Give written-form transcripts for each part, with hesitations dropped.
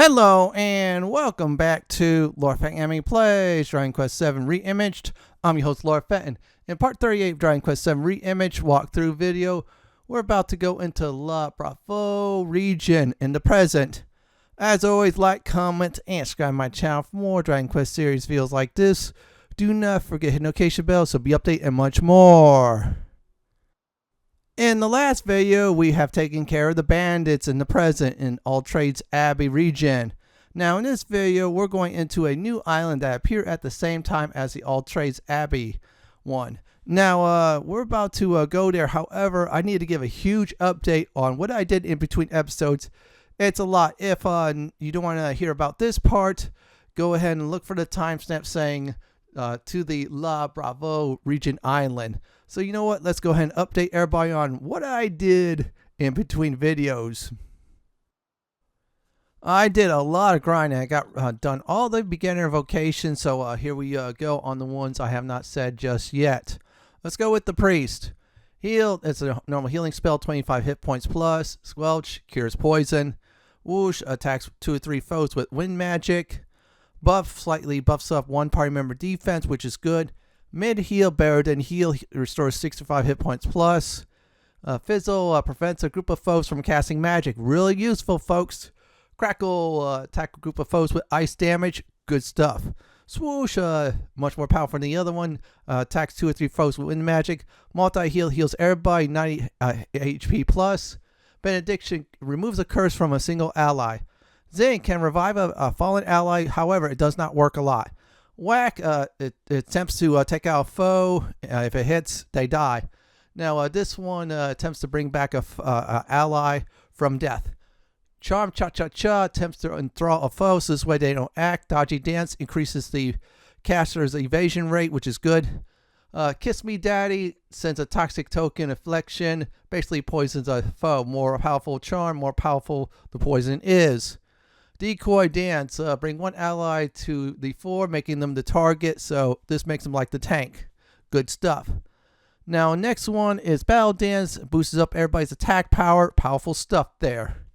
Hello and welcome back to Lord Fenton Anime Plays Dragon Quest VII Reimaged. I'm your host Lord Fenton. In part 38 of Dragon Quest VII Reimaged walkthrough video, we're about to go into La Bravoure region in the present. As always, like, comment, and subscribe to my channel for more Dragon Quest series videos like this. Do not forget to hit the notification bell so be updated and much more. In the last video, we have taken care of the bandits in the present in All Trades Abbey region. Now in this video, we're going into a new island that appeared at the same time as the All Trades Abbey one. Now we're about to go there. However, I need to give a huge update on what I did in between episodes. It's a lot. If you don't want to hear about this part, go ahead and look for the timestamp saying to the La Bravoure region island. So you know what, let's go ahead and update everybody on what I did in between videos. I did a lot of grinding. I got done all the beginner vocations, so here we go on the ones I have not said just yet. Let's go with the priest. Heal, it's a normal healing spell, 25 hit points plus. Squelch, cures poison. Whoosh, attacks 2 or 3 foes with wind magic. Buff, slightly buffs up one party member defense, which is good. Mid heal, better than heal, restores 65 hit points plus. Fizzle prevents a group of foes from casting magic. Really useful, folks. Crackle, attack a group of foes with ice damage. Good stuff. Swoosh, much more powerful than the other one. Attacks 2 or 3 foes with wind magic. Multi heal, heals everybody 90 HP plus. Benediction removes a curse from a single ally. Zing can revive a fallen ally. However, it does not work a lot. Whack, it attempts to take out a foe. If it hits, they die. Now, this one attempts to bring back a ally from death. Charm, cha-cha-cha, attempts to enthrall a foe, so this way they don't act. Dodgy dance increases the caster's evasion rate, which is good. Kiss Me Daddy sends a toxic token affliction, basically poisons a foe. More powerful charm, more powerful the poison is. Decoy dance, bring one ally to the fore, making them the target, so this makes them like the tank. Good stuff. Now, next one is battle dance, boosts up everybody's attack power. Powerful stuff there.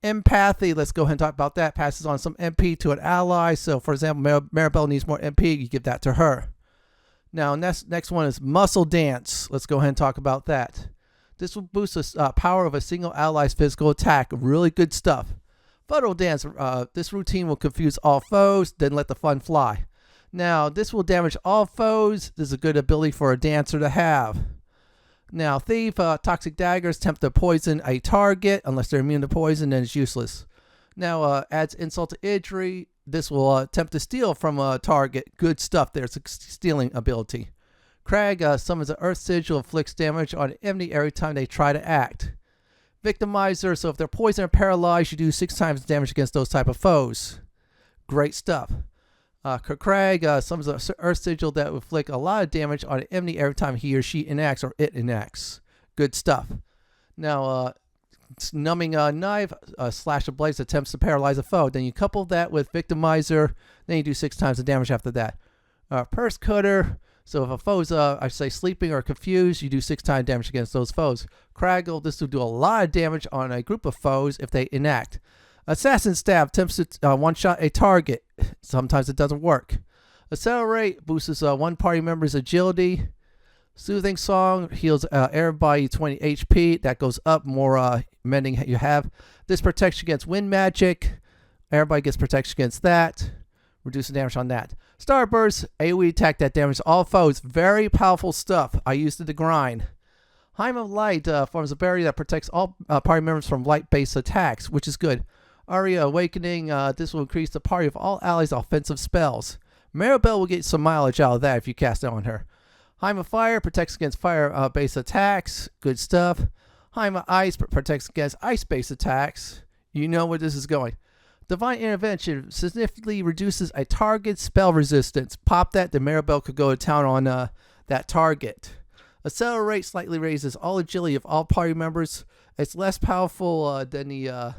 Empathy, let's go ahead and talk about that. Passes on some MP to an ally, so for example, Maribel needs more MP, you give that to her. Now, next one is muscle dance. Let's go ahead and talk about that. This will boost the power of a single ally's physical attack. Really good stuff. Fuddle dance, this routine will confuse all foes, then let the fun fly. Now, this will damage all foes. This is a good ability for a dancer to have. Now, thief, toxic daggers attempt to poison a target. Unless they're immune to poison, then it's useless. Now, adds insult to injury. This will attempt to steal from a target. Good stuff there. It's a stealing ability. Crag summons an earth sigil, inflicts damage on an enemy every time they try to act. Victimizer, so if they're poisoned or paralyzed, you do 6 times damage against those type of foes. Great stuff. Crag summons an earth sigil that will inflict a lot of damage on an enemy every time he or she enacts or it enacts. Good stuff. Now, numbing knife, slash of blades attempts to paralyze a foe. Then you couple that with Victimizer, then you do 6 times the damage after that. Purse cutter. So if a foe's, I say, sleeping or confused, you do 6 times damage against those foes. Craggle, this will do a lot of damage on a group of foes if they enact. Assassin Stab attempts to one-shot a target. Sometimes it doesn't work. Accelerate boosts one party member's agility. Soothing Song heals everybody 20 HP. That goes up more mending you have. This protects against wind magic. Everybody gets protection against that. Reducing damage on that. Starburst, AoE attack that damages all foes. Very powerful stuff. I used it to grind. Heim of Light forms a barrier that protects all party members from light-based attacks, which is good. Aria Awakening, this will increase the party of all allies' offensive spells. Maribel will get some mileage out of that if you cast it on her. Heim of Fire protects against fire-based attacks. Good stuff. Heim of Ice protects against ice-based attacks. You know where this is going. Divine Intervention significantly reduces a target's spell resistance. Pop that, then Maribel could go to town on that target. Accelerate slightly raises all agility of all party members. It's less powerful than the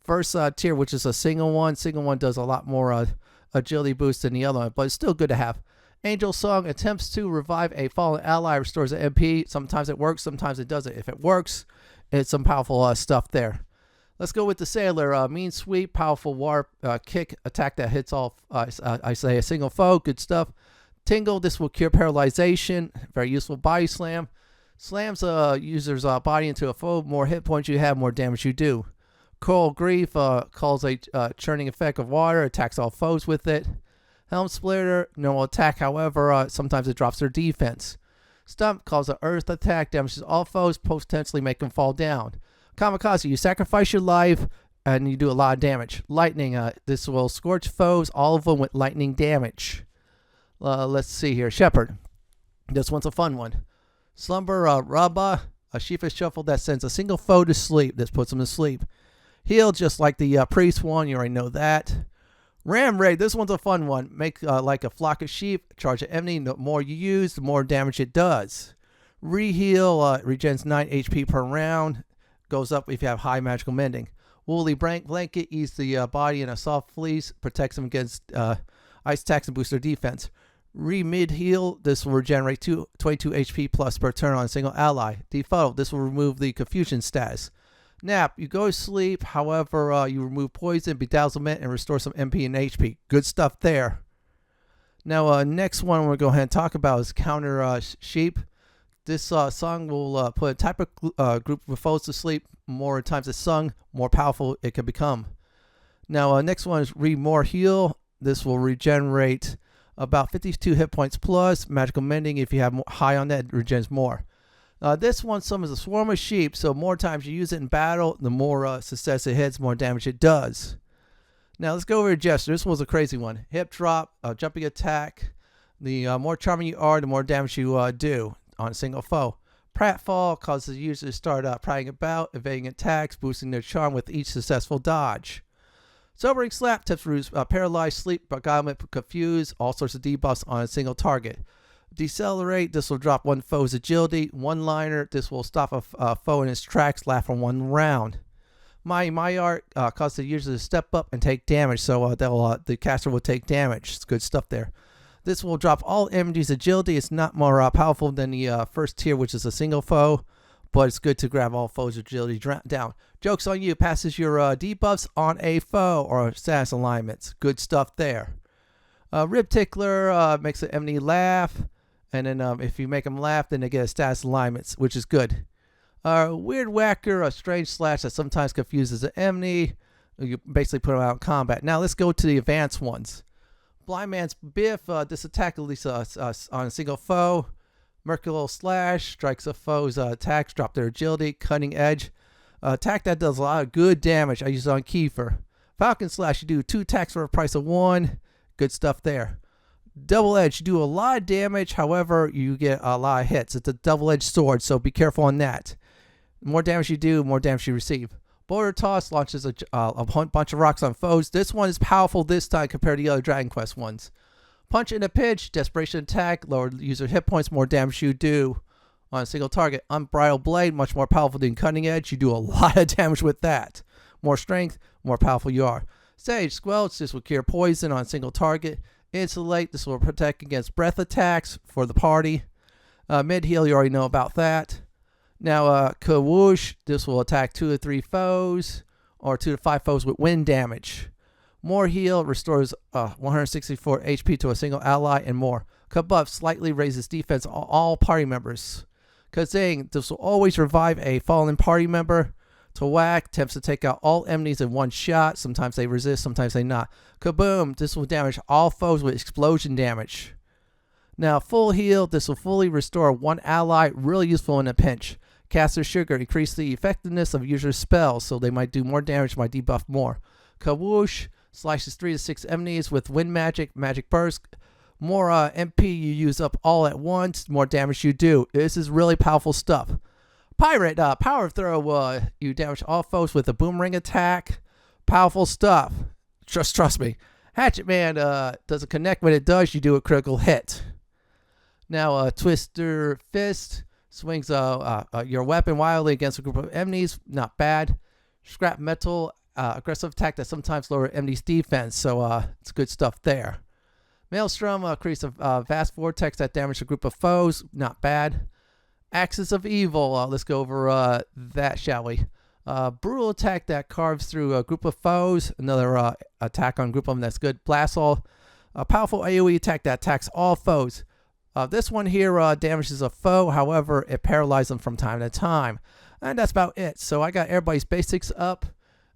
first tier, which is a single one. Single one does a lot more agility boost than the other one, but it's still good to have. Angel Song attempts to revive a fallen ally, restores an MP. Sometimes it works, sometimes it doesn't. If it works, it's some powerful stuff there. Let's go with the Sailor. Mean Sweep, powerful warp, kick, attack that hits all, I say a single foe. Good stuff. Tingle, this will cure paralyzation. Very useful. Body Slam. Slams a user's body into a foe. More hit points you have, more damage you do. Coral Grief calls a churning effect of water. Attacks all foes with it. Helm Splitter, normal attack. However, sometimes it drops their defense. Stump calls an earth attack. Damages all foes, potentially make them fall down. Kamikaze, you sacrifice your life and you do a lot of damage. Lightning, this will scorch foes, all of them with lightning damage. Let's see here. Shepherd, this one's a fun one. Slumber Rabba, a sheepish shuffle that sends a single foe to sleep. This puts them to sleep. Heal, just like the priest one, you already know that. Ram Raid, this one's a fun one. Make like a flock of sheep, charge an enemy. The more you use, the more damage it does. Reheal, regens 9 HP per round. Goes up if you have high magical mending. Woolly Blanket, ease the body in a soft fleece, protects them against ice attacks and boosts their defense. Mid Heal, this will regenerate 22 HP plus per turn on a single ally. Defuddle, this will remove the confusion status. Nap, you go to sleep, however, you remove poison, bedazzlement, and restore some MP and HP. Good stuff there. Now, next one we're going to go ahead and talk about is Counter Sheep. This song will put a type of group of foes to sleep. More times it's sung, more powerful it can become. Now, next one is More Heal. This will regenerate about 52 hit points plus. Magical Mending, if you have high on that, it regens more. This one summons a swarm of sheep, so more times you use it in battle, the more success it hits, more damage it does. Now, let's go over to Gesture. This was a crazy one. Hip Drop, jumping attack. The more charming you are, the more damage you do on a single foe. Pratfall causes the user to start prattling about, evading attacks, boosting their charm with each successful dodge. Sobering Slap tips paralyze, sleep, beguilement, confuse, all sorts of debuffs on a single target. Decelerate, this will drop one foe's agility. One-liner, this will stop a foe in its tracks, last for one round. My Art causes the user to step up and take damage, so the caster will take damage. It's good stuff there. This will drop all enemies' agility. It's not more powerful than the first tier, which is a single foe, but it's good to grab all foes' agility down. Joke's on you. Passes your debuffs on a foe or status alignments. Good stuff there. Rib Tickler makes an enemy laugh, and then if you make them laugh, then they get a status alignments, which is good. Weird Whacker, a strange slash that sometimes confuses an enemy. You basically put them out in combat. Now let's go to the advanced ones. Blind Man's Biff, this attack at least on a single foe. Mercurial Slash strikes a foe's attacks, drop their agility. Cutting Edge, attack that does a lot of good damage. I use it on Kiefer. Falcon Slash, you do 2 attacks for a price of 1. Good stuff there. Double Edge, you do a lot of damage, however, you get a lot of hits. It's a double-edged sword, so be careful on that. The more damage you do, the more damage you receive. Boulder Toss launches a bunch of rocks on foes. This one is powerful this time compared to the other Dragon Quest ones. Punch in a Pinch, Desperation Attack, lower user hit points, more damage you do on a single target. Unbridled Blade, much more powerful than Cutting Edge. You do a lot of damage with that. More strength, more powerful you are. Sage Squelch, this will cure poison on a single target. Insulate, this will protect against breath attacks for the party. Mid Heal, you already know about that. Now, Kawoosh, this will attack 2 to 3 foes or 2 to 5 foes with wind damage. More Heal restores 164 HP to a single ally and more. Kabuff slightly raises defense on all party members. Kazing, this will always revive a fallen party member. Tawak attempts to take out all enemies in one shot. Sometimes they resist, sometimes they not. Kaboom, this will damage all foes with explosion damage. Now, Full Heal, this will fully restore 1 ally, really useful in a pinch. Caster Sugar, increase the effectiveness of user spells, so they might do more damage, might debuff more. Kawoosh, slashes 3 to 6 enemies with Wind Magic, Magic Burst. More MP you use up all at once, more damage you do. This is really powerful stuff. Pirate, Power Throw, you damage all foes with a boomerang attack. Powerful stuff. Trust me. Hatchet Man doesn't connect. When it does, you do a critical hit. Now, Twister Fist swings your weapon wildly against a group of enemies. Not bad. Scrap Metal, aggressive attack that sometimes lower enemies' defense. So it's good stuff there. Maelstrom creates a vast vortex that damages a group of foes. Not bad. Axis of Evil. Let's go over that, shall we? Brutal attack that carves through a group of foes. Another attack on a group of them that's good. Blast all. A powerful AoE attack that attacks all foes. This one here damages a foe. However, it paralyzes them from time to time. And that's about it. So I got everybody's basics up.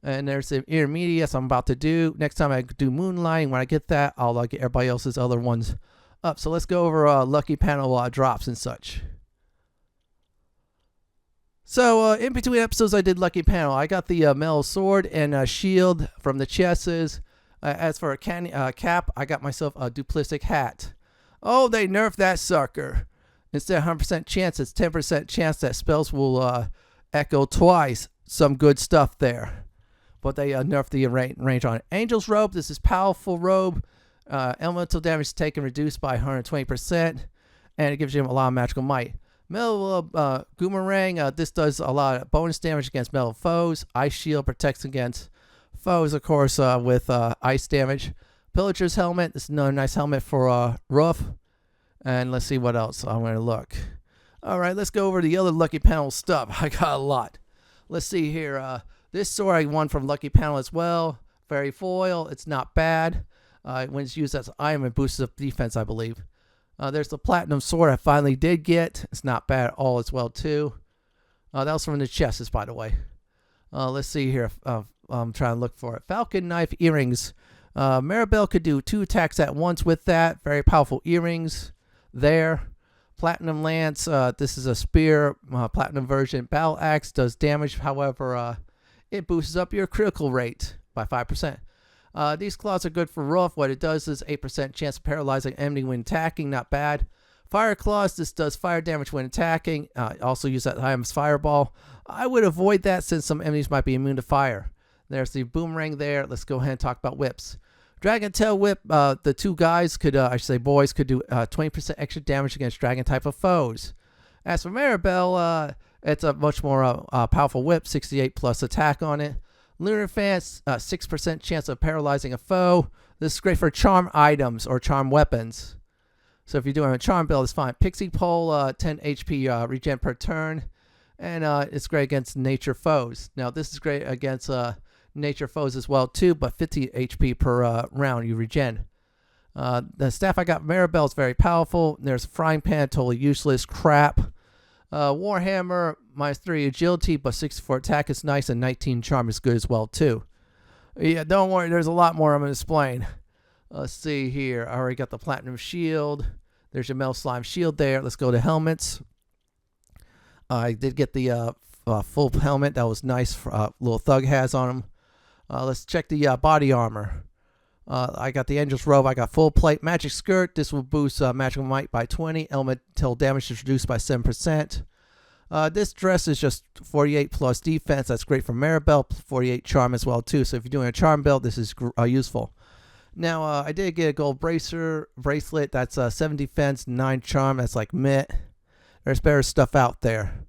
And there's the intermediates I'm about to do. Next time I do Moonlighting, when I get that, I'll get everybody else's other ones up. So let's go over lucky panel drops and such. So in between episodes, I did lucky panel. I got the metal sword and shield from the chests. As for a cap, I got myself a duplicit hat. Oh, they nerfed that sucker. Instead of 100% chance, it's 10% chance that spells will echo twice. Some good stuff there. But they nerfed the range on it. Angel's Robe. This is powerful robe. Elemental damage taken reduced by 120. And it gives you a lot of magical might. Metal Boomerang. This does a lot of bonus damage against metal foes. Ice Shield protects against foes, of course, with ice damage. Pillager's Helmet. This is another nice helmet for Roof. And let's see what else I'm going to look. Alright, let's go over the other lucky panel stuff. I got a lot. Let's see here. This sword I won from lucky panel as well. Fairy Foil. It's not bad. When it's used as an item, it boosts up defense, I believe. There's the Platinum Sword I finally did get. It's not bad at all as well, too. That was from the chests, by the way. Let's see here. I'm trying to look for it. Falcon Knife Earrings. Maribel could do 2 attacks at once with that. Very powerful earrings there. Platinum Lance. This is a spear. Platinum version. Battle Axe does damage. However, it boosts up your critical rate by 5%. These claws are good for Roof. What it does is 8% chance of paralyzing enemy when attacking. Not bad. Fire Claws. This does fire damage when attacking. Also use that item's Fireball. I would avoid that since some enemies might be immune to fire. There's the Boomerang there. Let's go ahead and talk about whips. Dragon Tail Whip. The 2 guys could, I should say boys, could do 20% extra damage against dragon type of foes. As for Maribel, it's a much more powerful whip. 68 plus attack on it. Lunar Fan, 6% chance of paralyzing a foe. This is great for charm items or charm weapons. So if you're doing a charm build, it's fine. Pixie Pole, 10 HP regen per turn. And it's great against nature foes. Now, this is great against nature foes as well, too. But 50 HP per round you regen. The staff I got, Maribel, is very powerful. There's Frying Pan, totally useless crap. Warhammer, -3 agility, but 64 attack is nice, and 19 charm is good as well, too. Yeah, don't worry, there's a lot more I'm going to explain. Let's see here. I already got the Platinum Shield. There's your Metal Slime Shield there. Let's go to helmets. I did get the full helmet. That was nice. Little Thug has on him. Let's check the body armor. I got the Angel's Robe. I got full plate. Magic Skirt. This will boost magical might by 20. Elemental damage is reduced by 7%. This dress is just 48 plus defense. That's great for Maribel. 48 charm as well, too. So if you're doing a charm build, this is useful. Now, I did get a gold bracelet. That's 7 defense, 9 charm. That's like meh. There's better stuff out there.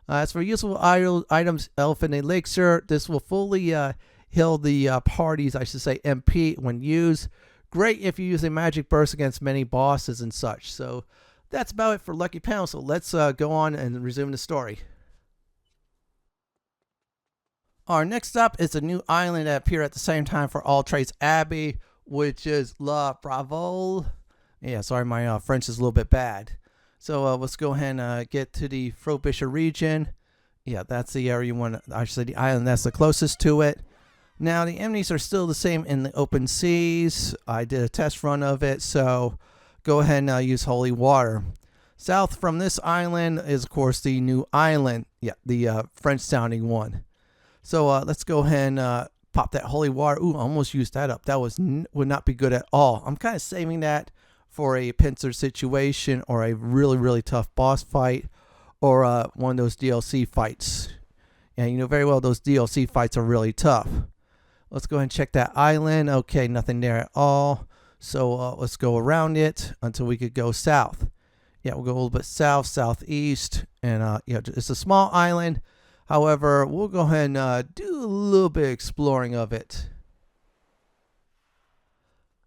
As for useful items, Elephant Elixir. This will fully heal the party's, I should say, MP when used. Great if you're using Magic Burst against many bosses and such. So that's about it for Lucky Panel. So let's go on and resume the story. Our next up is a new island that appeared at the same time for All Trades Abbey, which is La Bravoure. Yeah, sorry, my French is a little bit bad. So let's go ahead and get to the Frobisher region. Yeah, that's the area you want. I should say the island that's the closest to it. Now, the enemies are still the same in the open seas. I did a test run of it, so go ahead and use holy water. South from this island is, of course, the new island. Yeah, the French-sounding one. So let's go ahead and pop that holy water. Ooh, I almost used that up. That would not be good at all. I'm kind of saving that for a pincer situation or a really, really tough boss fight or one of those DLC fights. And you know very well those DLC fights are really tough. Let's go ahead and check that island. Okay, nothing there at all. So let's go around it until we could go south. Yeah, we'll go a little bit south, southeast. And yeah, it's a small island. However, we'll go ahead and do a little bit of exploring of it.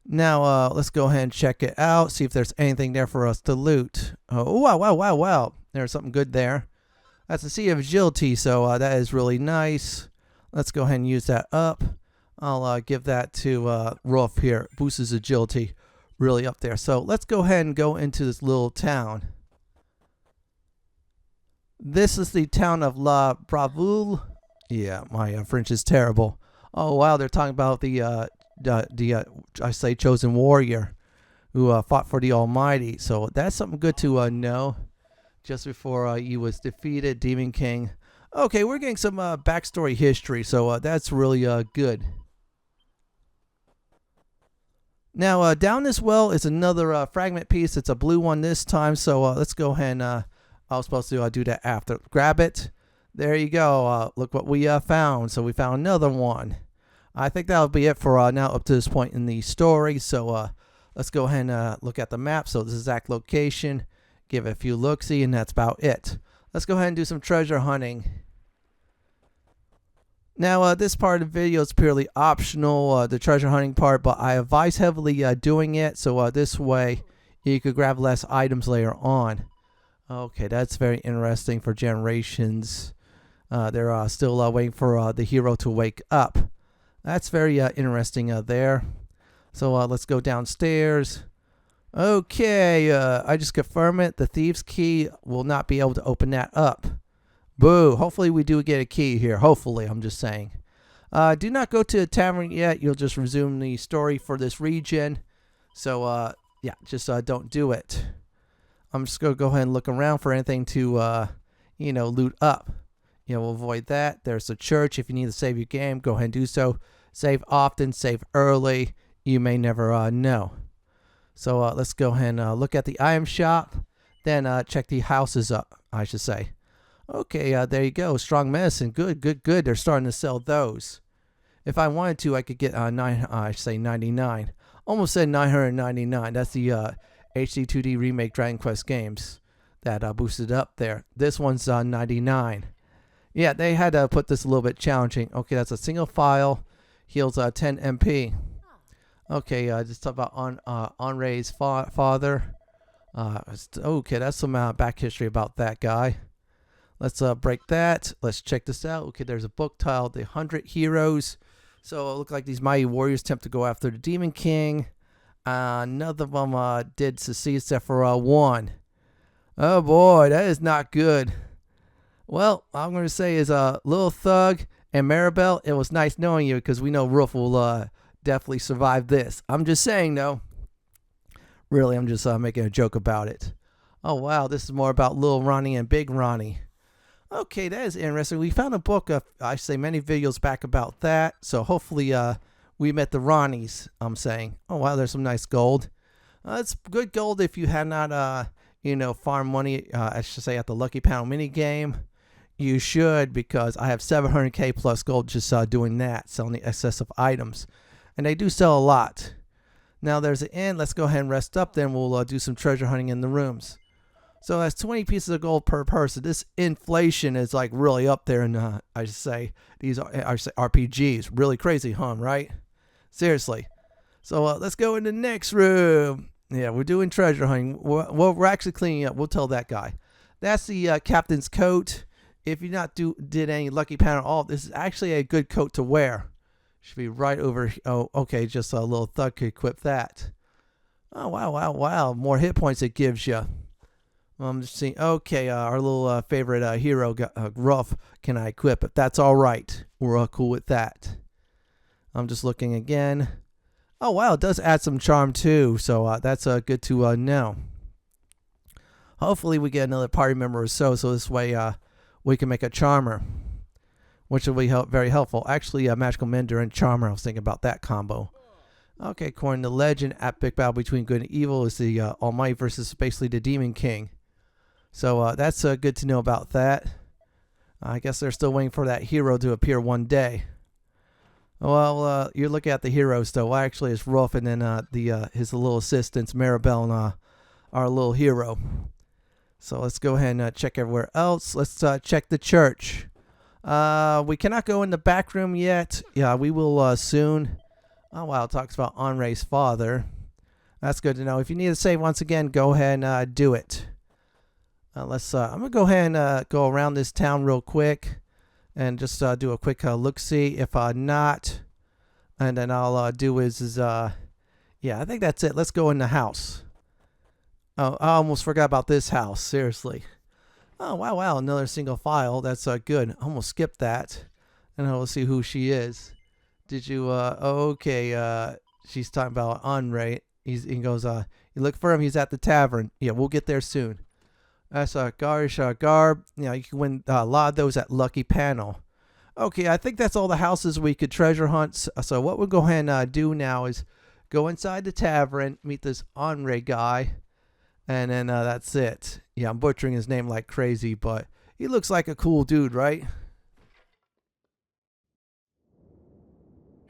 Now, let's go ahead and check it out. See if there's anything there for us to loot. Oh, wow. There's something good there. That's a C of agility, so that is really nice. Let's go ahead and use that up. I'll give that to Rolf here. Boosts his agility really up there. So let's go ahead and go into this little town. This is the town of La Bravoure. Yeah, my French is terrible. Oh wow, they're talking about the I say chosen warrior who fought for the Almighty. So that's something good to know. Just before he was defeated, Demon King. Okay, we're getting some backstory history, so that's really good. Now, down this well is another fragment piece. It's a blue one this time, so let's go ahead and I was supposed to do that after. Grab it. There you go. Look what we found. So we found another one. I think that'll be it for now up to this point in the story. So let's go ahead and look at the map. So this is exact location. Give it a few look-see, and that's about it. Let's go ahead and do some treasure hunting. Now, this part of the video is purely optional, the treasure hunting part, but I advise heavily doing it, so this way you could grab less items later on. Okay, that's very interesting for generations. They're still waiting for the hero to wake up. That's very interesting there. So let's go downstairs. Okay, I just confirm it. The thieves' key will not be able to open that up. Boo. Hopefully we do get a key here. Hopefully, I'm just saying. Do not go to the tavern yet. You'll just resume the story for this region. So, yeah, just don't do it. I'm just going to go ahead and look around for anything to, loot up. We'll avoid that. There's a church. If you need to save your game, go ahead and do so. Save often. Save early. You may never know. So, let's go ahead and look at the item shop. Then check the houses up, I should say. Okay, there you go. Strong medicine. Good, good, good. They're starting to sell those. If I wanted to, I could get 99. Almost said 999. That's the HD 2D remake Dragon Quest games that boosted up there. This one's 99. Yeah, they had to put this a little bit challenging. Okay, that's a single file. Heals 10 MP. Okay, just talk about Honore's father. Okay, that's some back history about that guy. Let's break that. Let's check this out. Okay, there's a book titled The 100 Heroes. So it looked like these mighty warriors attempt to go after the Demon King. None of them did succeed except for one. Oh boy, that is not good. Well, all I'm going to say is Little Thug and Maribel, it was nice knowing you because we know Rolf will definitely survive this. I'm just saying though. Really, I'm just making a joke about it. Oh wow, this is more about Little Ronnie and Big Ronnie. Okay, that is interesting. We found a book of, I say, many videos back about that. So hopefully we met the Ronnies, I'm saying. Oh, wow, there's some nice gold. It's good gold if you had not, farm money, I should say, at the Lucky Panel mini game. You should, because I have 700k plus gold just doing that, selling the excessive items. And they do sell a lot. Now there's an inn. Let's go ahead and rest up. Then we'll do some treasure hunting in the rooms. So that's 20 pieces of gold per person. This inflation is like really up there in, I should say, these RPGs. Really crazy, huh, right? Seriously. So let's go in the next room. Yeah, we're doing treasure hunting. We're actually cleaning up. We'll tell that guy. That's the captain's coat. If you did any Lucky Panel all, this is actually a good coat to wear. Should be right over. Oh, okay, just a little thug could equip that. Oh, wow, wow, wow. More hit points it gives you. I'm just seeing. Okay, our little favorite hero, Rolf, can I equip it? That's all right. We're cool with that. I'm just looking again. Oh, wow, it does add some charm too. So that's good to know. Hopefully we get another party member or so. So this way we can make a charmer, which will be very helpful. Actually, Magical Mender and Charmer, I was thinking about that combo. Okay, according to legend, epic battle between good and evil is the Almighty versus basically the Demon King. So that's good to know about that. I guess they're still waiting for that hero to appear one day. Well, you're looking at the heroes, though. Well, actually, it's Rolf and then his little assistants, Maribel and our little hero. So let's go ahead and check everywhere else. Let's check the church. We cannot go in the back room yet. Yeah, we will soon. Oh, wow, it talks about Honore's father. That's good to know. If you need to save once again, go ahead and do it. I'm gonna go ahead and go around this town real quick and just do a quick look see. If not, and then I'll do is yeah, I think that's it. Let's go in the house. Oh, I almost forgot about this house. Seriously. Oh wow, another single file. That's good. Almost skipped that. And I'll see who she is. Did you okay, she's talking about Honore. He goes, you look for him, he's at the tavern. Yeah, we'll get there soon. That's garish garb. You know, you can win a lot of those at Lucky Panel. Okay, I think that's all the houses we could treasure hunt. So what we'll go ahead and do now is go inside the tavern, meet this Honore guy, and then that's it. Yeah, I'm butchering his name like crazy, but he looks like a cool dude, right?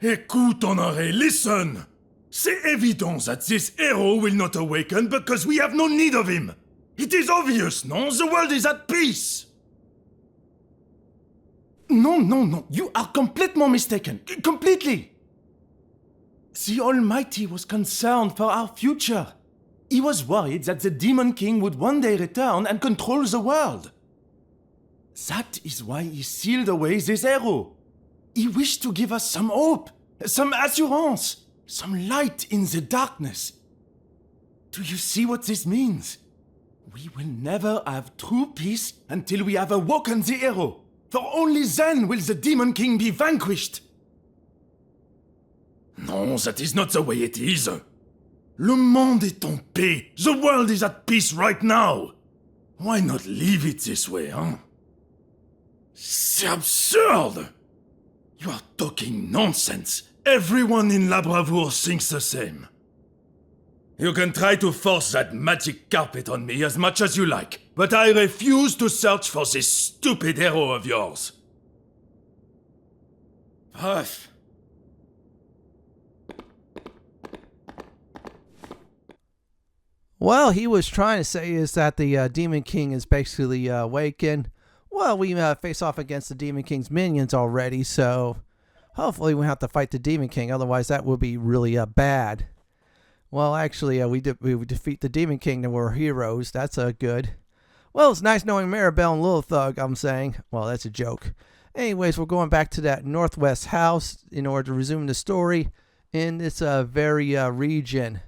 Écoute, Honore, listen! C'est évident that this hero will not awaken because we have no need of him! It is obvious, no? The world is at peace! No, you are completely mistaken. Completely! The Almighty was concerned for our future. He was worried that the Demon King would one day return and control the world. That is why he sealed away this arrow. He wished to give us some hope, some assurance, some light in the darkness. Do you see what this means? We will never have true peace until we have awoken the arrow, for only then will the Demon King be vanquished. No, that is not the way it is. Le monde est en paix. The world is at peace right now. Why not leave it this way, huh? C'est absurd! You are talking nonsense. Everyone in La Bravoure thinks the same. You can try to force that magic carpet on me as much as you like, but I refuse to search for this stupid hero of yours. Bref. Well, he was trying to say is that the Demon King is basically awakened. Well, we face off against the Demon King's minions already, so hopefully we won't have to fight the Demon King. Otherwise, that would be really bad. Well, actually, we defeat the Demon King and we're heroes. That's good. Well, it's nice knowing Maribel and Little Thug, I'm saying. Well, that's a joke. Anyways, we're going back to that Northwest house in order to resume the story in this very region.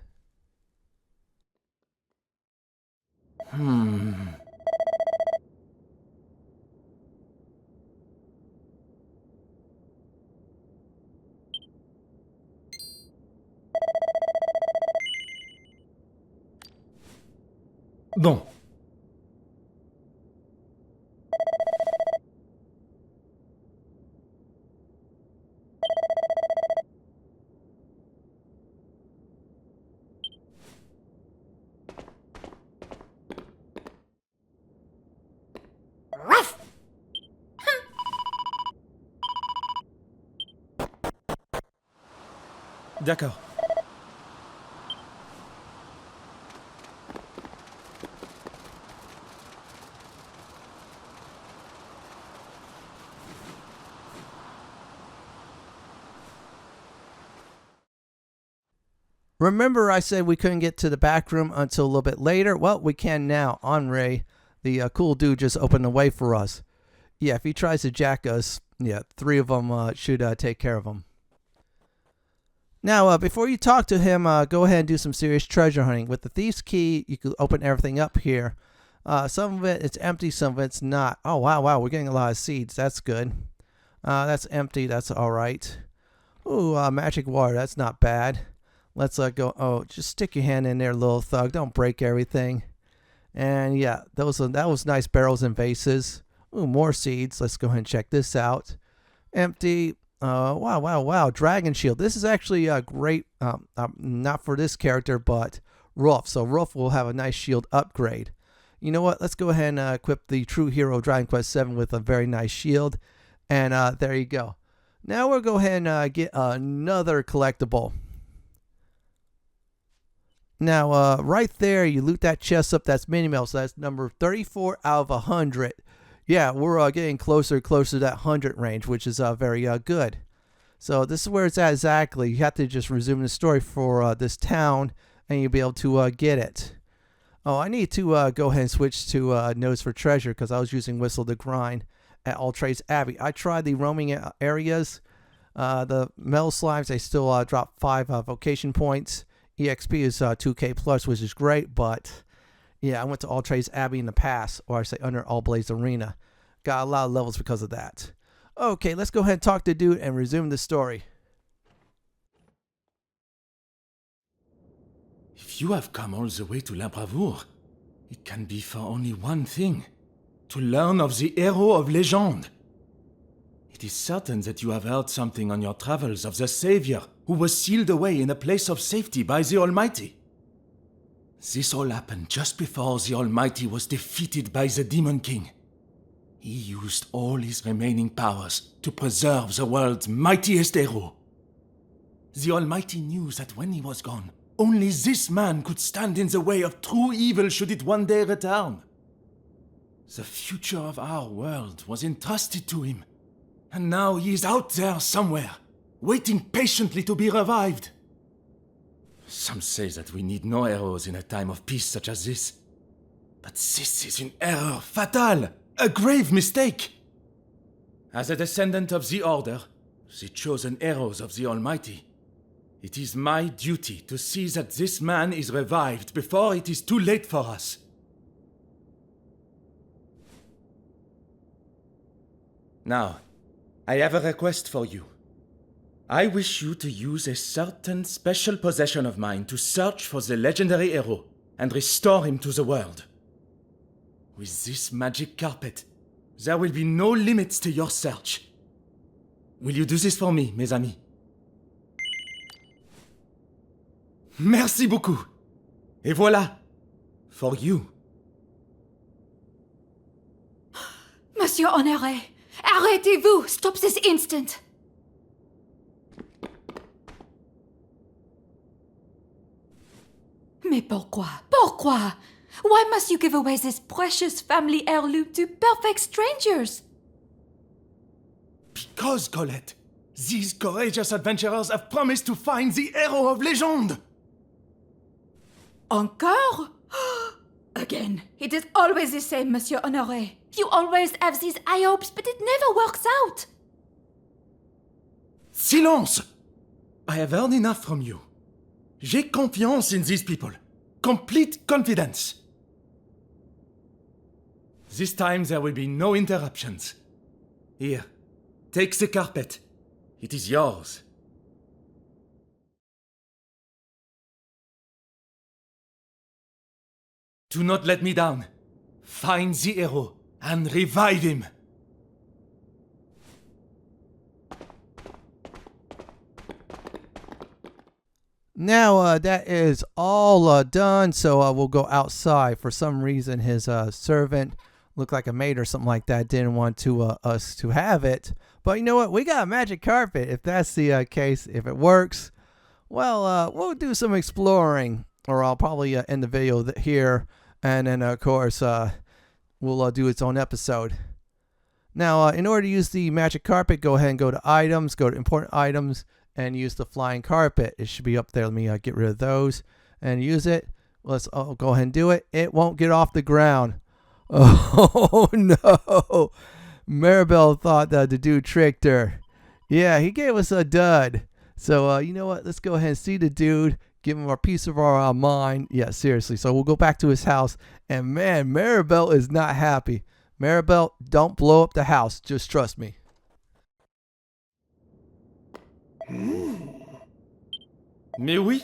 Bon. D'accord. Remember I said we couldn't get to the back room until a little bit later? Well, we can now. Honore, the cool dude, just opened the way for us. Yeah, if he tries to jack us, yeah, 3 of them should take care of him. Now, before you talk to him, go ahead and do some serious treasure hunting. With the Thief's Key, you can open everything up here. Some of it's empty, some of it's not. Oh, wow, we're getting a lot of seeds. That's good. That's empty. That's all right. Ooh, magic water. That's not bad. Let's go. Oh, just stick your hand in there, Little Thug. Don't break everything. And yeah, that was nice barrels and vases. Ooh, more seeds. Let's go ahead and check this out. Empty. Wow. Dragon Shield. This is actually a great, not for this character, but Ruff. So Ruff will have a nice shield upgrade. You know what? Let's go ahead and equip the True Hero Dragon Quest VII with a very nice shield. And there you go. Now we'll go ahead and get another collectible. Now, right there, you loot that chest up. That's mini-mail. So that's number 34 out of 100. Yeah, we're getting closer to that 100 range, which is very good. So this is where it's at exactly. You have to just resume the story for this town, and you'll be able to get it. Oh, I need to go ahead and switch to Nose for Treasure because I was using Whistle to Grind at All Trades Abbey. I tried the roaming areas. The metal slimes, they still drop 5 vocation points. EXP is 2k plus, which is great, but yeah, I went to All Trades Abbey in the past, or I say under All Blaze Arena. Got a lot of levels because of that. Okay, let's go ahead and talk to dude and resume the story. If you have come all the way to La Bravoure, it can be for only one thing: to learn of the hero of legend. It is certain that you have heard something on your travels of the Savior who was sealed away in a place of safety by the Almighty. This all happened just before the Almighty was defeated by the Demon King. He used all his remaining powers to preserve the world's mightiest hero. The Almighty knew that when he was gone, only this man could stand in the way of true evil should it one day return. The future of our world was entrusted to him, and now he is out there somewhere, waiting patiently to be revived. Some say that we need no heroes in a time of peace such as this. But this is an error fatal, a grave mistake. As a descendant of the Order, the chosen heroes of the Almighty, it is my duty to see that this man is revived before it is too late for us. Now, I have a request for you. I wish you to use a certain special possession of mine to search for the legendary hero and restore him to the world. With this magic carpet, there will be no limits to your search. Will you do this for me, mes amis? Merci beaucoup. Et voilà, for you. Monsieur Honore, arrêtez-vous! Stop this instant! Mais pourquoi? Pourquoi? Why must you give away this precious family heirloom to perfect strangers? Because, Colette, these courageous adventurers have promised to find the hero of legend. Encore? Again, it is always the same, Monsieur Honore. You always have these high hopes, but it never works out. Silence! I have heard enough from you. J'ai confiance in these people. Complete confidence. This time there will be no interruptions. Here, take the carpet. It is yours. Do not let me down. Find the hero and revive him. Now that is all done, so we'll go outside. For some reason, his servant looked like a maid or something like that. Didn't want to us to have it, but you know what? We got a magic carpet. If that's the case, if it works, well, we'll do some exploring, or I'll probably end the video here, and then of course we'll do its own episode. Now, in order to use the magic carpet, go ahead and go to items, go to important items, and use the flying carpet. It should be up there. Let me get rid of those and use it. Let's go ahead and do it. It won't get off the ground. Oh no. Maribel thought that the dude tricked her. Yeah, he gave us a dud. So you know what? Let's go ahead and see the dude. Give him a piece of our mind. Yeah, seriously. So we'll go back to his house. And man, Maribel is not happy. Maribel, don't blow up the house. Just trust me. Mais oui.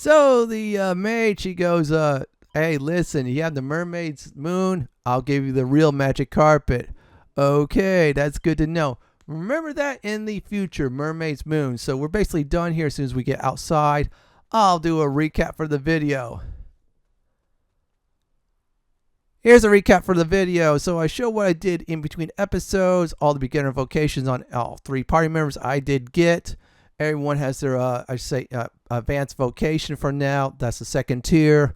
So the maid, she goes, hey, listen, you have the Mermaid's Moon. I'll give you the real magic carpet. Okay, that's good to know. Remember that in the future, Mermaid's Moon. So we're basically done here as soon as we get outside. I'll do a recap for the video. Here's a recap for the video. So I show what I did in between episodes, all the beginner vocations on all 3 party members I did get. Everyone has their, advanced vocation for now. That's the 2nd tier.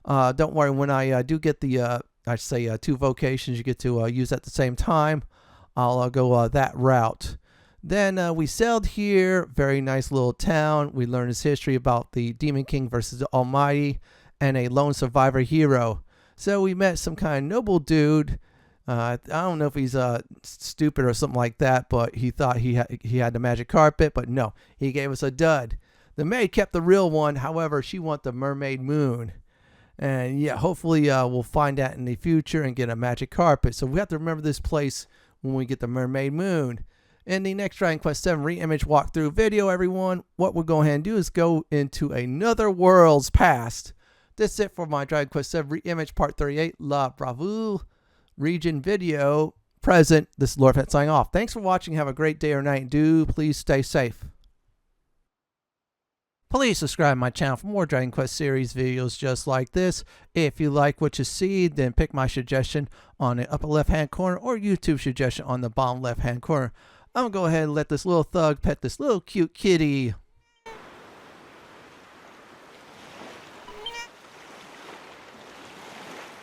Don't worry, when I do get the, 2 vocations you get to use at the same time, I'll go that route. Then we sailed here. Very nice little town. We learned his history about the Demon King versus the Almighty and a lone survivor hero. So we met some kind of noble dude. I don't know if he's stupid or something like that, but he thought he had the magic carpet, but no, he gave us a dud. The maid kept the real one. However, she wanted the Mermaid Moon. And yeah, hopefully we'll find that in the future and get a magic carpet. So we have to remember this place when we get the Mermaid Moon. In the next Dragon Quest VII Reimage walkthrough video, everyone, what we'll go ahead and do is go into another world's past. This is it for my Dragon Quest VII Reimage Part 38, La Bravoure region video. Present, this is Lord Fett signing off. Thanks for watching. Have a great day or night. Do please stay safe. Please subscribe to my channel for more Dragon Quest series videos just like this. If you like what you see, then pick my suggestion on the upper left hand corner or YouTube suggestion on the bottom left hand corner. I'm going to go ahead and let this little thug pet this little cute kitty.